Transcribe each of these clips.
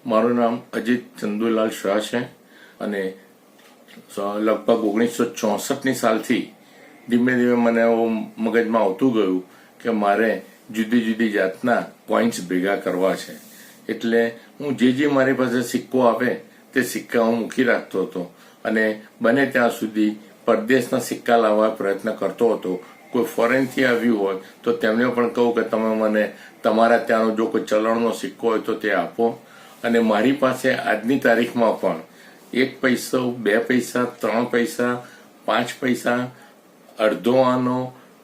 મારું નામ અજીત ચંદુલાલ શાહ છે અને લગભગ 1964ની સાલથી ધીમે ધીમે મને મગજમાં આવતું ગયું કે મારે જુદી જુદી જાતના કોઈન્સ ભેગા કરવા છે. એટલે હું જે મારી પાસે સિક્કો આવે તે સિક્કા હું મૂકી રાખતો હતો અને બને ત્યાં સુધી પરદેશના સિક્કા લાવવા પ્રયત્ન કરતો હતો. કોઈ ફોરેનથી આવ્યું હોય તો તેમને પણ કહું કે તમે મને તમારા ત્યાંનો જો કોઈ ચલણનો સિક્કો હોય તો તે આપો. અને મારી પાસે આજની તારીખમાં પણ 1 પૈસો, 2 પૈસા, 3 પૈસા, 5 પૈસા, અડધો આનો,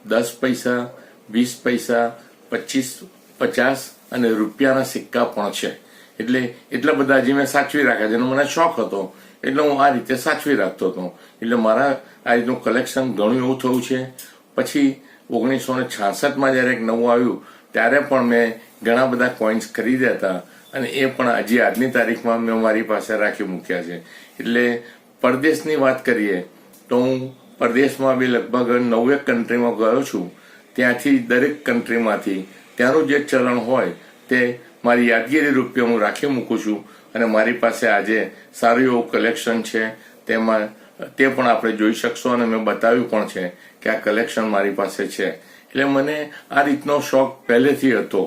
10 પૈસા, 20 પૈસા, 25, 50 અને રૂપિયાના સિક્કા પણ છે. એટલે એટલા બધા હજી મેં સાચવી રાખ્યા છે. એનો મને શોખ હતો એટલે હું આ રીતે સાચવી રાખતો હતો. એટલે મારા આ રીતનું કલેક્શન ઘણું એવું થયું છે. પછી 1966માં જયારે એક નવું આવ્યું ત્યારે પણ મેં ઘણા બધા કોઈન્સ ખરીદ્યા હતા અને એ પણ હજી આજની તારીખમાં મેં મારી પાસે રાખી મૂક્યા છે. એટલે પરદેશની વાત કરીએ તો હું પરદેશમાં બી લગભગ 9 કન્ટ્રીમાં ગયો છું. ત્યાંથી દરેક કન્ટ્રીમાંથી ત્યાંનું જે ચલણ હોય તે મારી યાદગીરી રૂપે હું રાખી મૂકું છું અને મારી પાસે આજે સારું એવું કલેક્શન છે. તેમાં તે પણ આપણે જોઈ શકશો અને મેં બતાવ્યું પણ છે કે આ કલેક્શન મારી પાસે છે. એટલે મને આ રીતનો શોખ પહેલેથી હતો,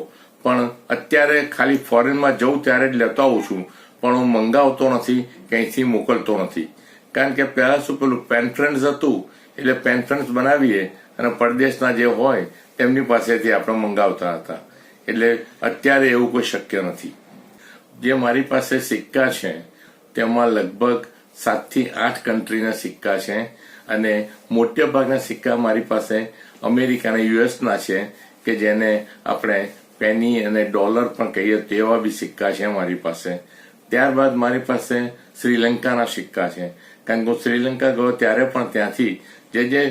પણ અત્યારે ખાલી ફોરેનમાં જઉં ત્યારે જ લેતો આવું છું, પણ હું મંગાવતો નથી, ક્યાંયથી મોકલતો નથી. કારણ કે પહેલા શું પેલું પેન ફ્રેન્ડ્સ હતું એટલે પેન ફ્રેન્ડ્સ બનાવીએ અને પરદેશના જે હોય તેમની પાસેથી આપણે મંગાવતા હતા. એટલે અત્યારે એવું કોઈ શક્ય નથી. જે મારી પાસે સિક્કા છે તેમાં લગભગ 7 થી 8 કન્ટ્રીના સિક્કા છે અને મોટા ભાગના સિક્કા મારી પાસે અમેરિકા અને યુએસના છે કે જેને આપણે પેની અને ડોલર પણ કહીએ તેવા બી સિક્કા છે મારી પાસે. ત્યારબાદ મારી પાસે શ્રીલંકાના સિક્કા છે, કારણ કે હું શ્રીલંકા ગયો ત્યારે પણ ત્યાંથી જે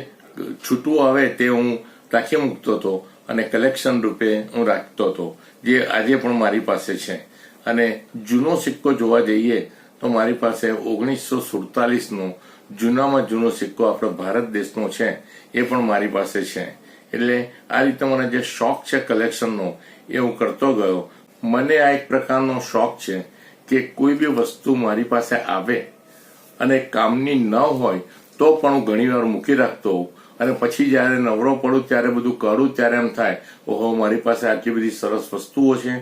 છૂટું આવે તે હું રાખી મૂકતો હતો અને કલેક્શન રૂપે હું રાખતો હતો, જે આજે પણ મારી પાસે છે. અને જૂનો સિક્કો જોવા જઈએ તો મારી પાસે 1947નો જૂનામાં જૂનો સિક્કો આપણો ભારત દેશનો છે એ પણ મારી પાસે છે. એટલે આ રીતે મને જે શોખ છે કલેક્શનનો એ હું કરતો ગયો. મને આ એક પ્રકારનો શોખ છે કે કોઈ બી વસ્તુ મારી પાસે આવે અને કામની ન હોય તો પણ હું ઘણી વાર મૂકી રાખતો હોઉં અને પછી જયારે નવરો પડું ત્યારે બધું કરું ત્યારે એમ થાય ઓહો મારી પાસે આટલી બધી સરસ વસ્તુઓ છે.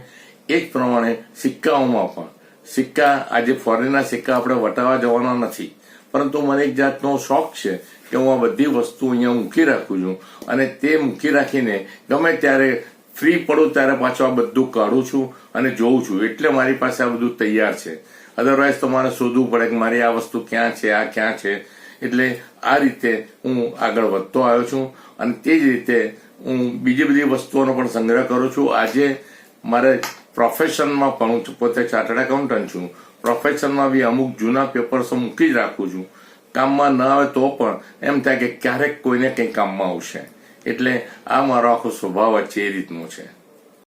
એ જ પ્રમાણે સિક્કાઓમાં પણ સિક્કા આજે ફોરેનના સિક્કા આપણે વટાવવા જવાના નથી, પરંતુ મને એક જાતનો શોખ છે કે હું આ બધી વસ્તુ અહીંયા મૂકી રાખું છું અને તે મૂકી રાખીને ગમે ત્યારે ફ્રી પડું ત્યારે પાછું આ બધું કાઢું છું અને જોઉં છું. એટલે મારી પાસે આ બધું તૈયાર છે. અધરવાઇઝ તો મારે શોધવું પડે કે મારી આ વસ્તુ ક્યાં છે, આ ક્યાં છે. એટલે આ રીતે હું આગળ વધતો આવ્યો છું અને તે જ રીતે હું બીજી બધી વસ્તુઓનો પણ સંગ્રહ કરું છું. આજે મારે પ્રોફેશનમાં પણ હું પોતે ચાર્ટર્ડ એકાઉન્ટન્ટ છું. પ્રોફેશનમાં બી અમુક જૂના પેપર્સો મૂકી જ રાખું છું. કામમાં ન આવે તો પણ એમ થાય કે ક્યારેક કોઈને કંઈ કામમાં આવશે. એટલે આ મારો આખો સ્વભાવ જ છે, એ રીતનો છે.